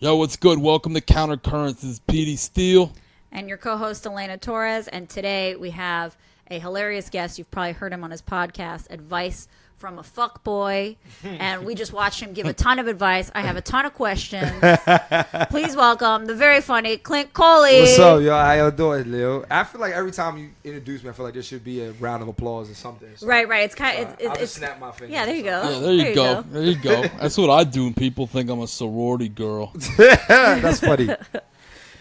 Yo, what's good? Welcome to Countercurrents. This is PETEY Steele. And your co-host, Elena Torres. And today we have a hilarious guest. You've probably heard him on his podcast, Advice from a Fuckboy. And we just watched him give a ton of advice. I have a ton of questions. Please welcome the very funny Clint Coley. What's up, y'all? How y'all doing, Leo? I feel like every time you introduce me, I feel like there should be a round of applause or something. So, right. It's kind of... I'll just snap my fingers. Yeah, there you go. Yeah, there you go. There you go. That's what I do when people think I'm a sorority girl. That's funny.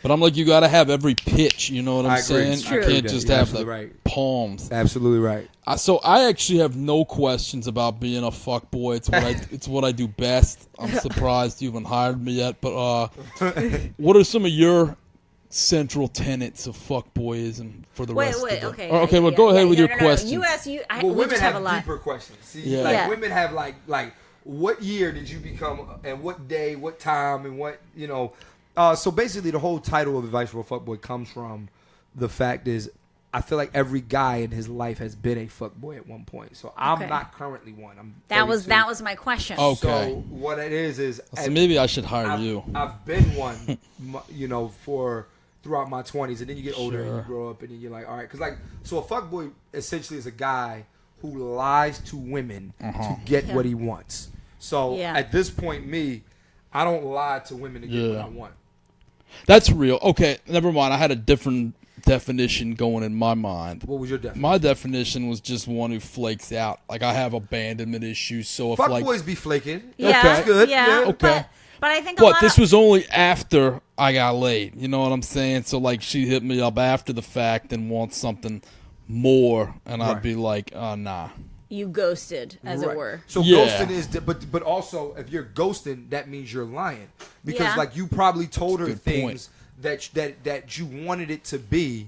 But I'm like, you got to have every pitch, you know what I'm I agree. saying? It's You true. can't just You're have the absolutely right. palms. Absolutely right. So I actually have no questions about being a fuckboy. It's what I do best. I'm surprised you haven't hired me yet. But what are some of your central tenets of fuckboyism for the rest of the... okay. Okay, well, go ahead with your question. You ask you. Well, we women just have have a lot. deeper questions. See, Yeah. like Yeah. women have like what year did you become, and what day, what time, and what So basically, the whole title of Advice for a Fuckboy comes from the fact is, I feel like every guy in his life has been a fuckboy at one point. So I'm Okay. not currently one. I'm 32. That was my question. Oh. So Okay. what it is So maybe I should hire you. I've been one, for throughout my 20s, and then you get older and Sure. you grow up, and then you're like, all right, because so a fuckboy essentially is a guy who lies to women to get Yeah. what he wants. So Yeah. at this point, I don't lie to women to get what Yeah. I want. That's real. Okay, never mind. I had a different definition going in my mind. What was your definition? My definition was just one who flakes out. Like, I have abandonment issues, so if like... Fuckboys be flaking. Yeah, Okay. That's good. Yeah, Yeah. Okay. But I think a What, lot this of, was only after I got laid. You know what I'm saying? So, like, she hit me up after the fact and wants something more, and I'd Right. be like, nah. you ghosted, as Right. it were. So Yeah. ghosting is, but also if you're ghosting, that means you're lying because Yeah. like you probably told her Good things that you wanted it to be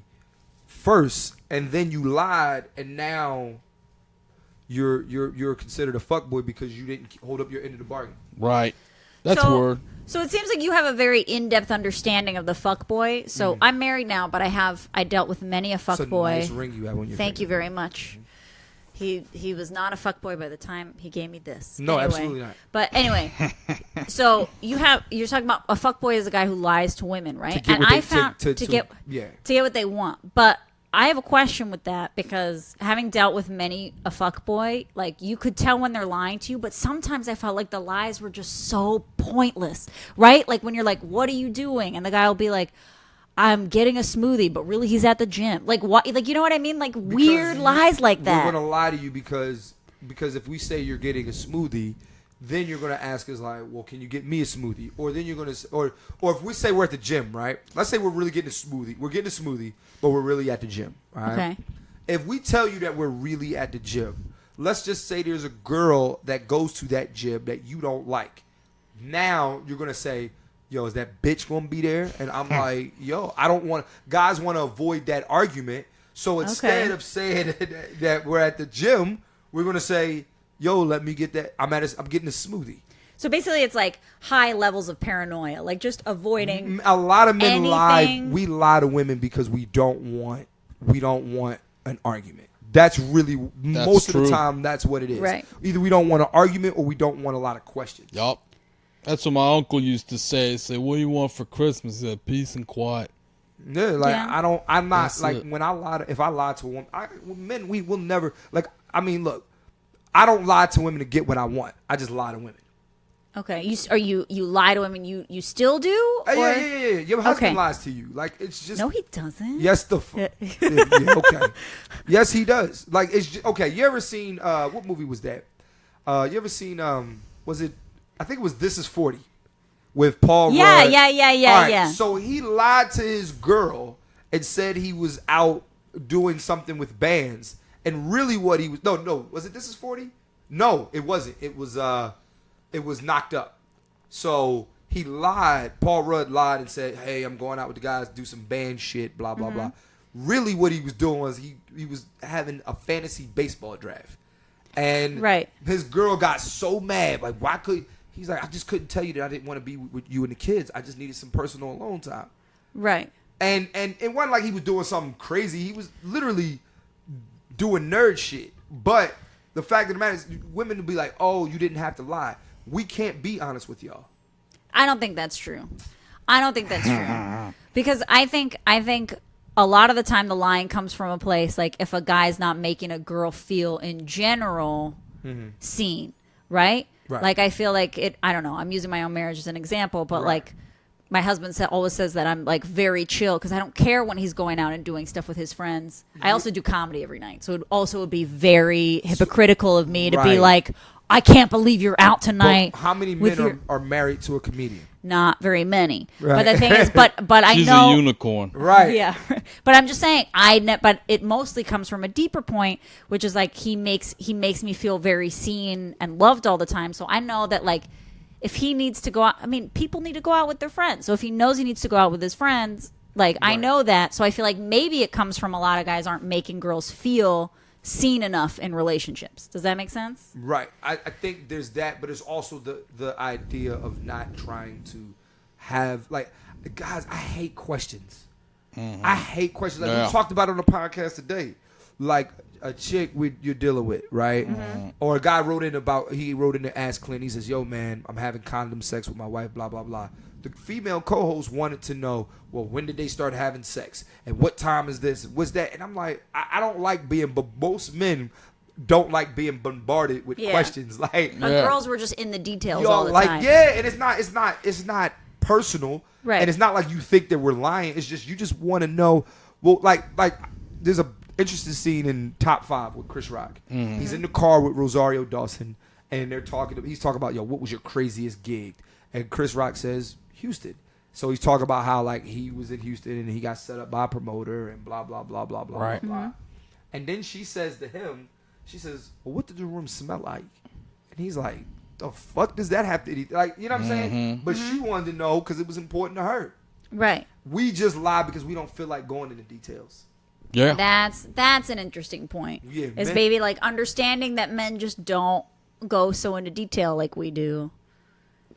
first, and then you lied, and now you're considered a fuckboy because you didn't hold up your end of the bargain. Right. That's So- word. So it seems like you have a very in-depth understanding of the fuckboy. So I'm married now, but I dealt with many a It's a fuckboy. nice ring you have on your Thank finger. you very much. He was not a fuckboy by the time he gave me this. No, Anyway. absolutely not. But anyway, so you're talking about a fuckboy is a guy who lies to women, right? To get And what I they- found to get yeah. to get what they want. But I have a question with that because having dealt with many a fuckboy, like you could tell when they're lying to you, but sometimes I felt like the lies were just so pointless, right? Like when you're like, "What are you doing?" and the guy will be like, "I'm getting a smoothie," but really he's at the gym. Like what? Like you know what I mean? Like weird Because lies like that. We're gonna lie to you because if we say you're getting a smoothie, then you're gonna ask us like, well, can you get me a smoothie? Or then you're gonna or if we say we're at the gym, right? Let's say we're really getting a smoothie. We're getting a smoothie, but we're really at the gym. All right. Okay. If we tell you that we're really at the gym, let's just say there's a girl that goes to that gym that you don't like. Now you're gonna say, yo, is that bitch gonna be there? And I'm like, yo, I don't want. Guys want to avoid that argument. So instead of saying that we're at the gym, we're gonna say, yo, let me get that. I'm getting a smoothie. So basically, it's like high levels of paranoia, like just avoiding. A lot of men lie. Anything- We lie to women because we don't want an argument. That's really most of true. the time. That's what it is. Right. Either we don't want an argument or we don't want a lot of questions. Yup. That's what my uncle used to say. Say, what do you want for Christmas? He said, peace and quiet. Yeah, like Yeah. I'm not That's like it. when I lie. If I lie to a woman, men, we will never like. I mean, look, I don't lie to women to get what I want. I just lie to women. Okay, you lie to him and you still do? Or? Yeah. Your husband Okay. lies to you. Like it's just No, he doesn't. yes yeah, okay. Yes, he does. Like it's just, okay. You ever seen what movie was that? You ever seen was it? I think it was This Is 40 with Paul Yeah, Rudd. yeah. All right, Yeah. So he lied to his girl and said he was out doing something with bands, and really what he was no was it This Is 40? No, it wasn't. It was Knocked Up. So he lied. Paul Rudd lied and said, "Hey, I'm going out with the guys, do some band shit, blah blah blah." Really, what he was doing was he was having a fantasy baseball draft, and Right. his girl got so mad. Like, why could he's like, I just couldn't tell you that I didn't want to be with you and the kids. I just needed some personal alone time. Right. And it wasn't like he was doing something crazy. He was literally doing nerd shit. But the fact of the matter is, women will be like, "Oh, you didn't have to lie." We can't be honest with y'all. I don't think that's true. Because I think a lot of the time the lying comes from a place like if a guy's not making a girl feel in general seen, right? Like I feel like it. I don't know. I'm using my own marriage as an example, but like my husband always says that I'm like very chill because I don't care when he's going out and doing stuff with his friends. I also do comedy every night, so it also would be very hypocritical of me to be like, I can't believe you're out tonight. But how many men are married to a comedian? Not very many. Right. But the thing is, but I She's know a unicorn. Right. Yeah. But I'm just saying, but it mostly comes from a deeper point, which is like he makes me feel very seen and loved all the time. So I know that like if he needs to go out, I mean, people need to go out with their friends. So if he knows he needs to go out with his friends, like I know that. So I feel like maybe it comes from a lot of guys aren't making girls feel seen enough in relationships. Does that make sense? Right. I think there's that, but it's also the idea of not trying to have like guys. I hate questions. I hate questions. Like we talked about it on the podcast today. Like a chick you're dealing with, right? Or a guy wrote in to ask Clint. He says, "Yo, man, I'm having condom sex with my wife." Blah blah blah. The female co-host wanted to know, well, when did they start having sex? And what time is this? What's that? And I'm like, I don't like being, but most men don't like being bombarded with questions. Like, girls were just in the details all the time. Yeah, and it's not personal. Right. And it's not like you think that we're lying. It's just, you just want to know, well, like there's a interesting scene in Top 5 with Chris Rock. He's in the car with Rosario Dawson, and he's talking about, yo, what was your craziest gig? And Chris Rock says, Houston. So he's talking about how like he was in Houston and he got set up by a promoter and blah blah blah blah blah blah. And then she says to him, she says, well, what did the room smell like? And he's like, the fuck does that have to eat? Like, you know what I'm saying? But she wanted to know because it was important to her. Right. We just lie because we don't feel like going into details. Yeah. That's an interesting point. Yeah, is maybe like understanding that men just don't go so into detail like we do.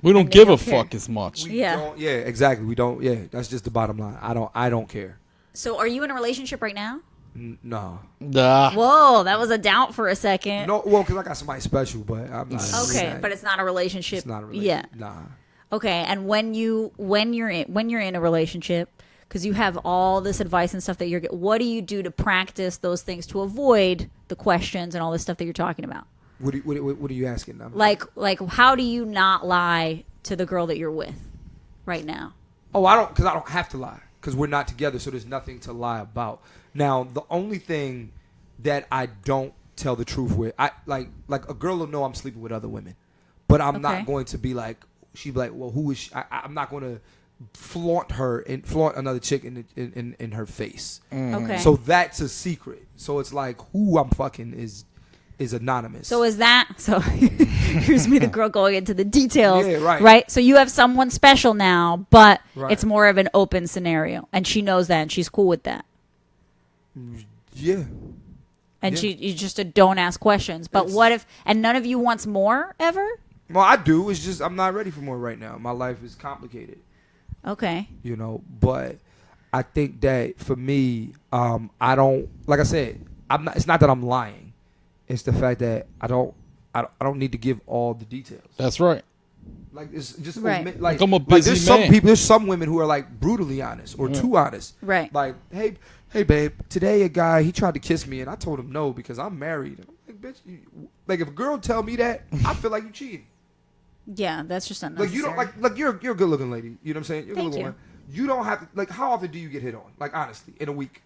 We don't give a fuck as much. Yeah, exactly. We don't. Yeah, that's just the bottom line. I don't care. So, are you in a relationship right now? No. Nah. Whoa, that was a doubt for a second. No, well, because I got somebody special, but I'm not. Okay, but it's not a relationship. It's not a relationship. Yeah. Nah. Okay, and when you're in a relationship, because you have all this advice and stuff that what do you do to practice those things to avoid the questions and all this stuff that you're talking about? What are you asking them? Like how do you not lie to the girl that you're with right now? Oh, I don't have to lie because we're not together, so there's nothing to lie about. Now, the only thing that I don't tell the truth with, I like a girl will know I'm sleeping with other women, but I'm not going to be like, she'd be like, well, who is she? I'm not going to flaunt her and flaunt another chick in her face. Okay. So that's a secret. So it's like who I'm fucking is anonymous. So is that so? Here's me, the girl, going into the details. Yeah, right. Right. So you have someone special now, but Right. it's more of an open scenario, and she knows that, and she's cool with that. Yeah. And Yeah. you just don't ask questions. But what if? And none of you wants more ever? Well, I do. It's just I'm not ready for more right now. My life is complicated. Okay. You know, but I think that for me, I don't. Like I said, I'm not. It's not that I'm lying. It's the fact that I don't need to give all the details. That's right. Like it's just Right. like I'm a busy there's man. some people. There's some women who are like brutally honest or too honest. Right. Like, hey, babe. Today a guy he tried to kiss me and I told him no because I'm married. And I'm like, bitch. Like if a girl tell me that, I feel like you cheating. Yeah, that's just unnecessary. Like you don't like you're a good looking lady. You know what I'm saying? You're a good looking Thank woman. You don't have to like. How often do you get hit on? Like honestly, in a week.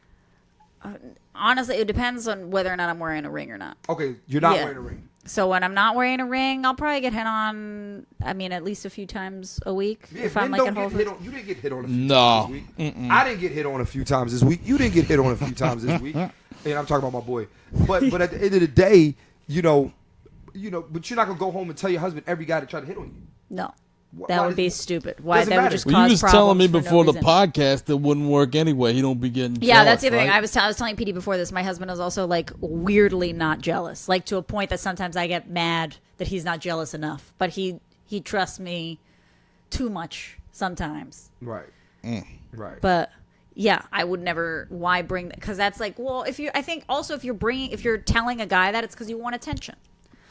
Honestly, it depends on whether or not I'm wearing a ring or not. Okay, you're not Yeah. wearing a ring. So when I'm not wearing a ring, I'll probably get hit on. I mean, at least a few times a week. Yeah, if I'm men like don't at get Whole hit Foods. on. You didn't get hit on a few No. times this week. I didn't get hit on a few times this week. You didn't get hit on a few times this week. And I'm talking about my boy. But at the end of the day, you know, but you're not gonna go home and tell your husband every guy that tried to hit on you. No, Why that would is- be stupid. Why Doesn't that would matter. just Well, cause you was telling me problems for before no the reason. podcast it wouldn't work anyway. He don't be getting Yeah, jealous, that's the other thing. right? I was telling Petey before this. My husband is also like weirdly not jealous, like to a point that sometimes I get mad that he's not jealous enough. But he trusts me too much sometimes. Right. Right. But yeah, I would never. Why bring that? Because that's like, well, I think also if you're telling a guy that, it's because you want attention.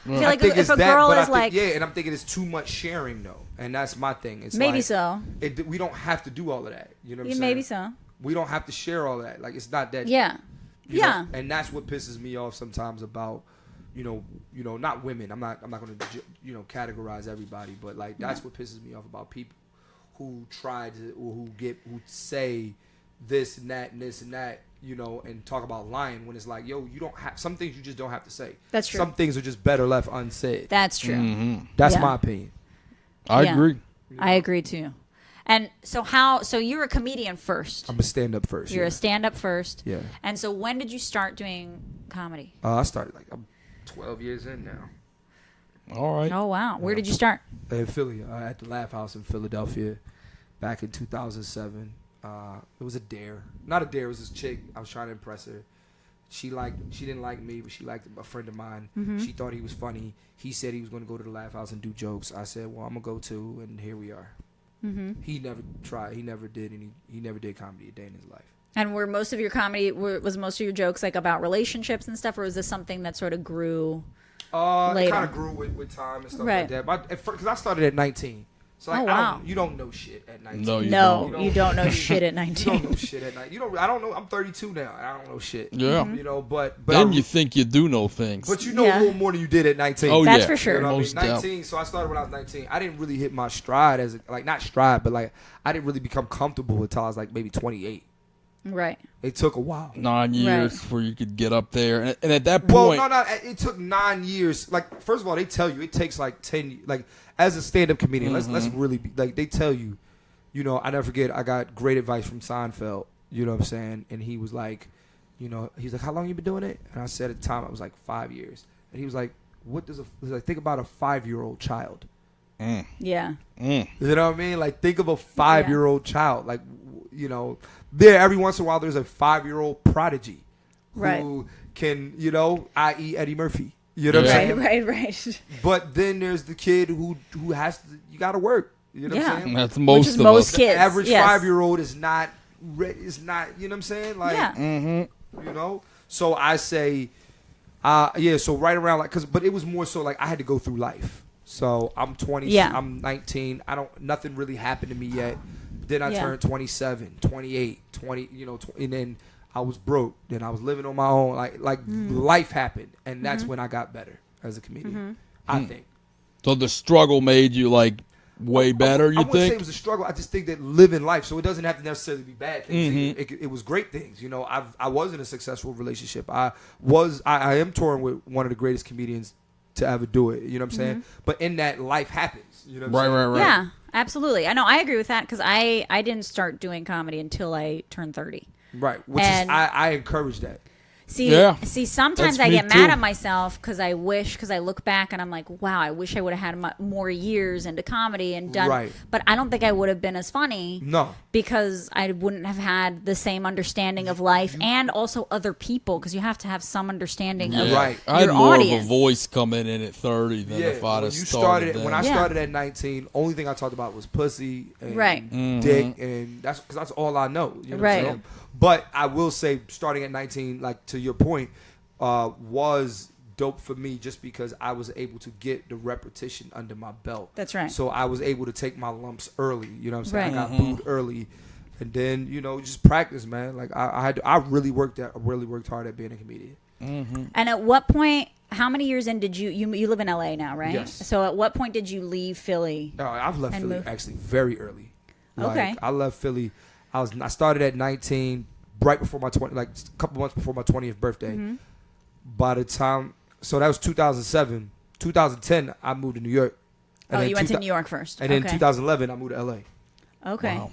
I feel like if a girl is like, and I'm thinking it's too much sharing though, and that's my thing. It's maybe like, so. We don't have to do all of that. You know what I'm saying? Maybe so. We don't have to share all of that. Like it's not that. Yeah. You know? And that's what pisses me off sometimes about, you know, not women. I'm not going to, categorize everybody, but like that's what pisses me off about people who try to, or who say this and that and this and that, and talk about lying when it's like, yo, you don't have some things you just don't have to say. That's true. Some things are just better left unsaid. That's true. Mm-hmm. That's my opinion. I agree. I agree too. And so so you're a comedian first. I'm a stand-up first. You're a stand-up first. Yeah. And so when did you start doing comedy? I started I'm 12 years in now. All right. Oh, wow. Where did you start? In Philly, at the Laugh House in Philadelphia back in 2007. It was a dare. Not a dare. It was this chick. I was trying to impress her. She didn't like me, but she liked a friend of mine. Mm-hmm. She thought he was funny. He said he was going to go to the Laugh House and do jokes. I said, well, I'm going to go too, and here we are. Mm-hmm. He never tried. He never did comedy a day in his life. And were most of your comedy, was most of your jokes like about relationships and stuff, or was this something that sort of grew later? It kind of grew with time and stuff like that. Because I started at 19. So like, you don't know shit at 19. No, you don't know shit at 19. You don't know shit at 19. I don't know. I'm 32 now. I don't know shit. Yeah. But then you think you do know things. But you know a little more than you did at 19. Oh, That's yeah. for sure. You know what I mean? 19. So I started when I was 19. I didn't really hit my stride not stride, but like I didn't really become comfortable until I was like maybe 28. Right. It took a while. 9 years before you could get up there, and at that point, well, no, it took 9 years. Like, first of all, they tell you it takes like 10. Like, as a stand-up comedian, let's really be like, they tell you. I never forget. I got great advice from Seinfeld. You know what I'm saying? And he was like, he's like, how long you been doing it? And I said at the time I was like 5 years. And he was like, think about a 5-year-old child. Yeah. You know what I mean? Like, think of a 5-year-old child. Like, there every once in a while there's a 5-year-old prodigy who can, i.e. Eddie Murphy. You know what I'm saying? Right. But then there's the kid who has to, you got to work. You know what I'm saying? That's most of most us. kids. The average 5-year-old is not, you know what I'm saying? Like, So I say, so right around like, but it was more so like I had to go through life. So I'm 20, I'm 19. Nothing really happened to me yet. Then I turned 27, 28, 20, and then I was broke. Then I was living on my own. Like life happened, and that's when I got better as a comedian. I think. So the struggle made you like way better. I wouldn't say it was a struggle. I just think that living life, so it doesn't have to necessarily be bad things. It was great things. I was in a successful relationship. I am touring with one of the greatest comedians to ever do it. You know what I'm saying? But in that, life happens. You know what I'm saying? Right. Yeah, absolutely. I know. I agree with that because I didn't start doing comedy until I turned 30. Right. I encourage that. See, sometimes I get mad at myself because I look back and I'm like, wow, I wish I would have had more years into comedy and done. Right. But I don't think I would have been as funny. No. Because I wouldn't have had the same understanding of life and also other people because you have to have some understanding of your audience. I had more of a voice coming in at 30 than if I'd have started. When I started at 19, only thing I talked about was pussy and dick, and that's because that's all I know. You know what I'm saying? But I will say, starting at 19, like to your point, was dope for me just because I was able to get the repetition under my belt. That's right. So I was able to take my lumps early. You know what I'm saying? I got booed early, and then just practice, man. Like I really worked hard at being a comedian. And at what point? How many years in did you live in LA now, right? Yes. So at what point did you leave Philly? I've left Philly actually very early. Okay. I left Philly. I started at 19, right before my 20, like a couple months before my 20th birthday. By the time, so that was 2007. 2010, I moved to New York. And you went to New York first. And then 2011, I moved to LA. Okay. Wow.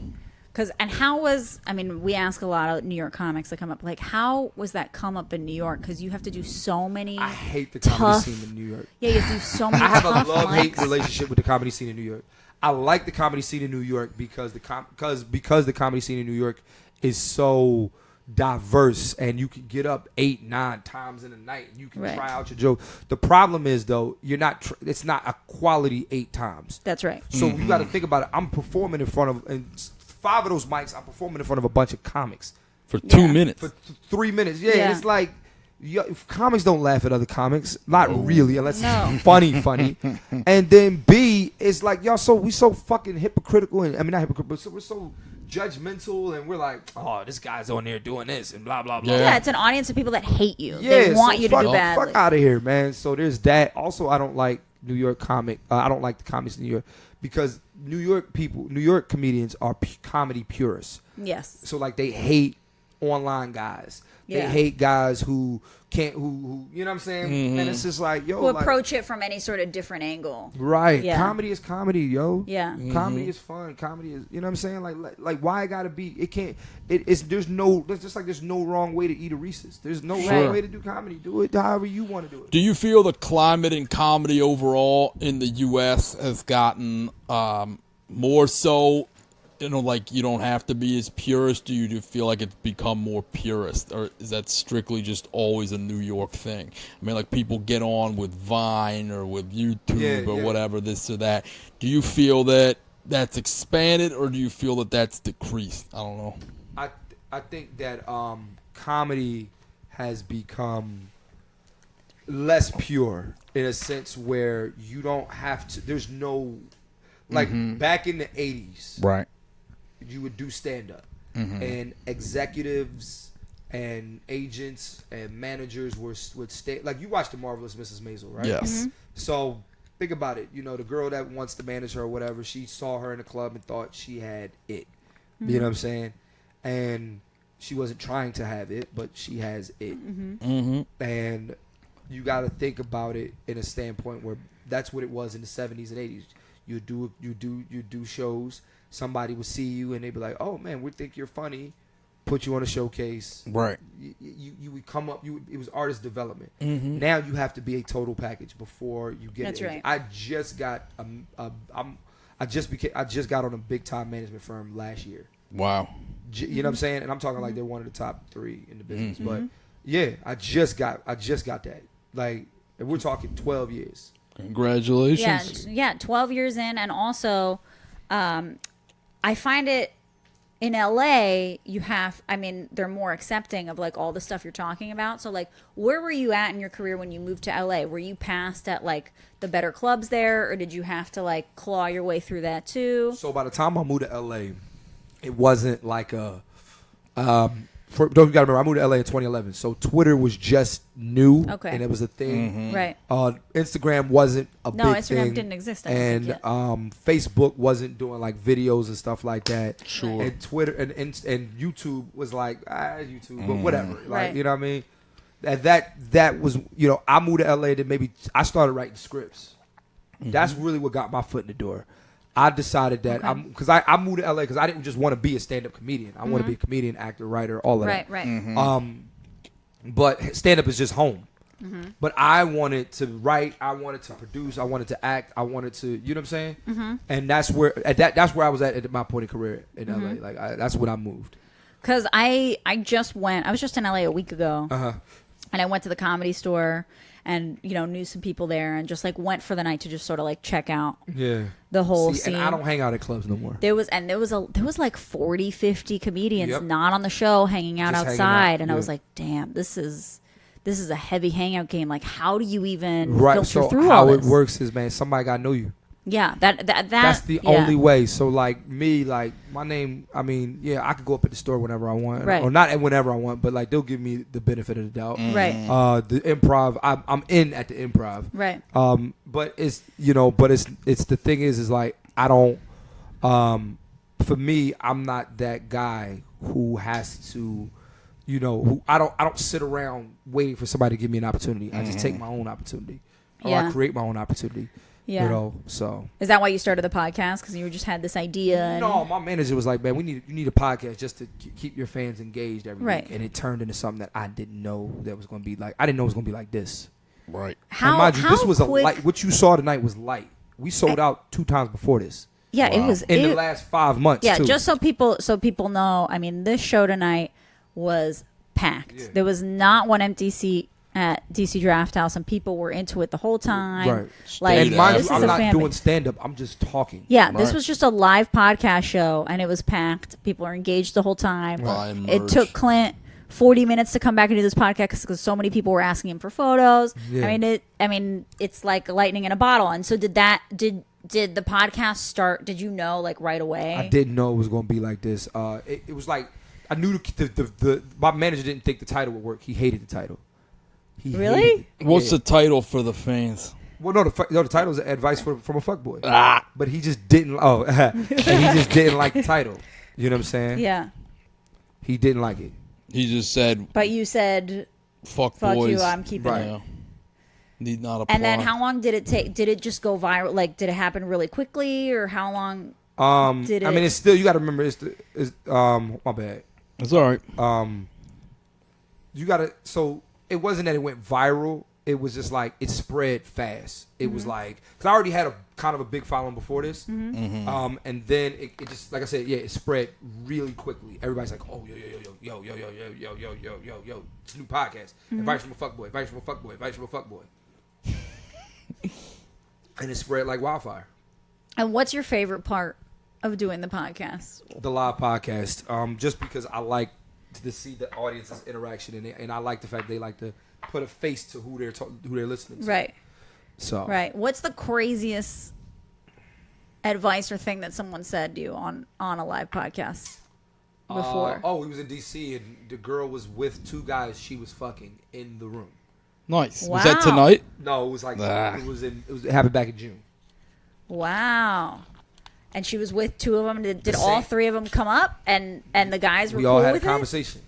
We ask a lot of New York comics that come up, like, how was that come up in New York? Because you have to do so many I hate the comedy scene in New York. Yeah, you have to do so many I have a love-hate relationship with the comedy scene in New York. I like the comedy scene in New York because the comedy scene in New York is so diverse, and you can get up 8-9 times in a night and you can try out your joke. The problem is though, it's not a quality 8 times. That's right. So you got to think about it. I'm performing in front of, and 5 of those mics I'm performing in front of a bunch of comics for 2 minutes, for 3 minutes. Yeah, it's like comics don't laugh at other comics, not really, unless it's funny. And then B, it's like we so fucking hypocritical, and I mean not hypocritical, but we're so judgmental, and we're like, oh, this guy's on there doing this and blah blah blah. Yeah, it's an audience of people that hate you. Yeah, they want you to do badly. Fuck out of here, man. So there's that. Also, I don't like New York comic. I don't like the comics in New York because New York comedians are comedy purists. Yes. So like they hate online guys. They hate guys who can't, who you know what I'm saying? Mm-hmm. And it's just like, yo. Who approach it from any sort of different angle. Right. Yeah. Comedy is comedy, yo. Yeah. Mm-hmm. Comedy is fun. Comedy is, you know what I'm saying? Like why it gotta be, it can't, there's no wrong way to eat a Reese's. There's no wrong way to do comedy. Do it however you want to do it. Do you feel the climate in comedy overall in the U.S. has gotten more so, you know, like you don't have to be as purist? Do you feel like it's become more purist, or is that strictly just always a New York thing? I mean, like people get on with Vine or with YouTube or whatever, this or that. Do you feel that that's expanded, or do you feel that that's decreased? I don't know. I think that comedy has become less pure in a sense where you don't have to. There's no back in the 80s, right? You would do stand-up, and executives and agents and managers would stay. Like, you watched The Marvelous Mrs. Maisel, right? Yes. Mm-hmm. So think about it. You know, the girl that wants to manage her or whatever, she saw her in the club and thought she had it. Mm-hmm. You know what I'm saying? And she wasn't trying to have it, but she has it. Mm-hmm. And you got to think about it in a standpoint where that's what it was in the 70s and 80s. You do shows. Somebody would see you and they'd be like, "Oh man, we think you're funny." Put you on a showcase. Right. You would come up. It was artist development. Mm-hmm. Now you have to be a total package before you get it. That's right. I just got I just got on a big time management firm last year. Wow. You know what I'm saying? And I'm talking like they're one of the top 3 in the business. Mm-hmm. But yeah, I just got that. Like, and we're talking 12 years. Congratulations. Yeah, 12 years in, and also. I find it in LA, they're more accepting of like all the stuff you're talking about. So like, where were you at in your career when you moved to LA? Were you passed at like the better clubs there, or did you have to like claw your way through that too? So by the time I moved to LA, it wasn't like a, don't you gotta remember, I moved to LA in 2011. So Twitter was just new, and it was a thing. Mm-hmm. Right. Instagram wasn't a big thing. No, Instagram didn't exist. And Facebook wasn't doing like videos and stuff like that. Sure. And Twitter and YouTube was like YouTube, but whatever. Like, you know what I mean? That was, you know, I moved to LA. Then maybe I started writing scripts. Mm-hmm. That's really what got my foot in the door. I decided that because I moved to LA because I didn't just want to be a stand-up comedian. I want to be a comedian, actor, writer, all of that. Right. Mm-hmm. But stand-up is just home. Mm-hmm. But I wanted to write. I wanted to produce. I wanted to act. I wanted to, you know what I'm saying? Mm-hmm. And that's where I was at my point in career in LA. Like that's when I moved. Because I was just in LA a week ago, and I went to the Comedy Store. And, you know, knew some people there and just, like, went for the night to just sort of, like, check out the whole scene. And I don't hang out at clubs no more. There was like 40, 50 comedians not on the show hanging out just outside. And I was like, damn, this is a heavy hangout game. Like, how do you even filter through all this? How it works is, man, somebody got to know you. Yeah, that's the only way. So like me, like my name, I mean, yeah, I could go up at the store whenever I want, or not whenever I want, but like they'll give me the benefit of the doubt. Right. The improv, I'm in at the improv. Right. But it's, you know, it's the thing is like I don't. For me, I'm not that guy who has to, you know, I don't sit around waiting for somebody to give me an opportunity. I just take my own opportunity, or I create my own opportunity. Yeah. You know, so is that why you started the podcast? Because you just had this idea? No, my manager was like, "Man, you need a podcast just to keep your fans engaged every week." And it turned into something that I didn't know that was going to be like. I didn't know it was going to be like this. Right. This was quick? A light. What you saw tonight was light. We sold out 2 times before this. Yeah, it was in the last 5 months. Yeah, too. just so people know. I mean, this show tonight was packed. Yeah. There was not one empty seat at DC Draft House, and people were into it the whole time. Right. Like, and mind you, I'm not doing stand-up. I'm just talking. Yeah, this was just a live podcast show, and it was packed. People are engaged the whole time. It took Clint 40 minutes to come back and do this podcast because so many people were asking him for photos. Yeah. I mean, it's like lightning in a bottle. And so did the podcast start? Did you know like right away? I didn't know it was going to be like this. It was like I knew my manager didn't think the title would work. He hated the title. He Really? hated it. What's the title for the fans? Well, no, the title is advice from a fuckboy. Ah. But he just didn't. Oh, and he just didn't like the title. You know what I'm saying? Yeah. He didn't like it. He just said, But you said, fuck fuck boys. you, I'm keeping Right. it. Yeah. Need not apply. And then how long did it take? Did it just go viral? Like, did it happen really quickly, or how long? Did I mean, it's still, you got to remember, my bad. It's all right. You got to, so it wasn't that it went viral. It was just like, it spread fast. It was like, because I already had a kind of a big following before this. And then it just, like I said, it spread really quickly. Everybody's like, oh, yo, it's a new podcast. Advice from a fuckboy, advice from a fuckboy, advice from a fuckboy. And it spread like wildfire. And what's your favorite part of doing the podcast? The live podcast, just because I like to see the audience's interaction and I like the fact they like to put a face to who they're listening to. Right. So Right. What's the craziest advice or thing that someone said to you on a live podcast before? We was in DC and the girl was with two guys she was fucking in the room. Nice. Wow. Was that tonight? No, it was like Ah. it happened back in June. Wow. And she was with two of them. Did The all same- three of them come up and the guys were We cool all had a with it? conversation.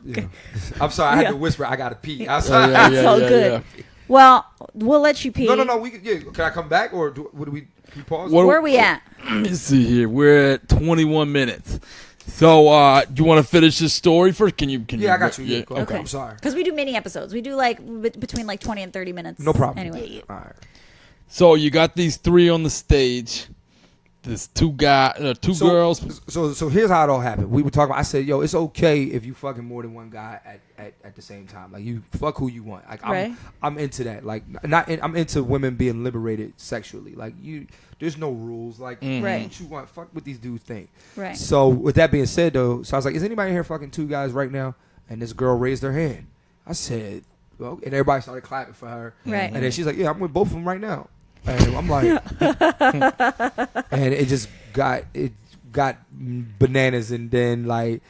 Yeah. I'm sorry, I had to whisper. I gotta pee. I'm Oh, sorry. yeah, That's all good. Well, we'll let you pee. No. We could. Yeah. Can I come back or can we pause? What- Where are we at? Let me see here. We're at 21 minutes. So, do you want to finish this story first? Can you? Yeah, I got you. Yeah, Yeah, go. Okay. I'm sorry. Because we do mini episodes. We do like between like 20 and 30 minutes. No problem. Anyway. All right. So you got these three on the stage. There's two girls. So here's how it all happened. We were talking. I said, "Yo, it's okay if you fucking more than one guy at the same time. Like you fuck who you want. Like Right. I'm into that. Like I'm into women being liberated sexually. Like there's no rules. Like do Right. what you want. Fuck what these dudes think. Right. So with that being said, though, so I was like, "Is anybody here fucking two guys right now?" And this girl raised her hand. I said, "Well," and everybody started clapping for her. Right. And then she's like, "Yeah, I'm with both of them right now." And I'm like, and it just got bananas, and then like,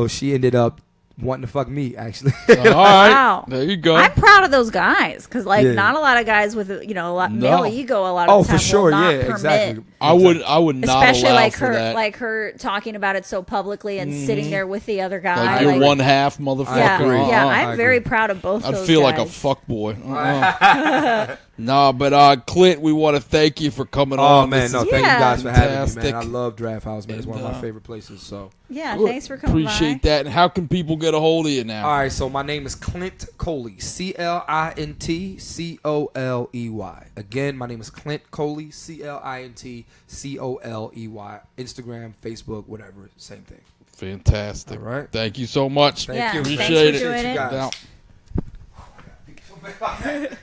she ended up wanting to fuck me actually. All right. Wow. There you go. I'm proud of those guys because, like, Yeah. not a lot of guys with a lot No. male ego. A lot of Oh, the time for sure, will not yeah, permit, exactly. I would not especially allow like for her, that. like her talking about it so publicly and sitting there with the other guy. Like you're one half motherfucker. Yeah, agree. yeah. Uh-uh. I'm I very agree. proud of both. I'd those feel like a guys. fuckboy. No, but Clint, we want to thank you for coming on. Oh man, This no, is thank you guys for having me, fantastic. man. I love Draft House, man. It's one of my And, favorite places. So, Yeah, Good. thanks for coming Appreciate by. that. And how can people get a hold of you now? all right. So my name is Clint Coley, CLINT COLEY. Again, my name is Clint Coley, CLINT COLEY. Instagram, Facebook, whatever, same thing. Fantastic. All right. Thank you so much. Thank Yeah, you. thanks for Appreciate it. doing You it. guys. Now- So bad.